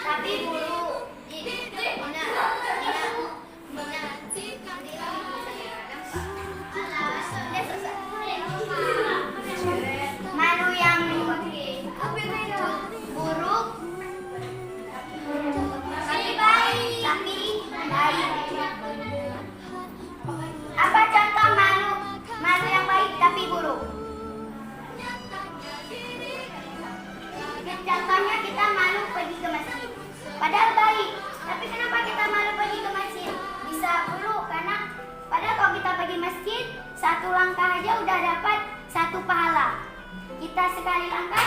Tapi buruk. Malu yang buruk tapi baik. Apa contoh malu? Malu yang baik tapi buruk. Contohnya kita malu pergi ke masjid. Padahal baik, tapi kenapa kita malu pergi ke masjid? Bisa buruk karena padahal kalau kita pergi masjid, satu langkah aja udah dapat satu pahala. Kita sekali langkah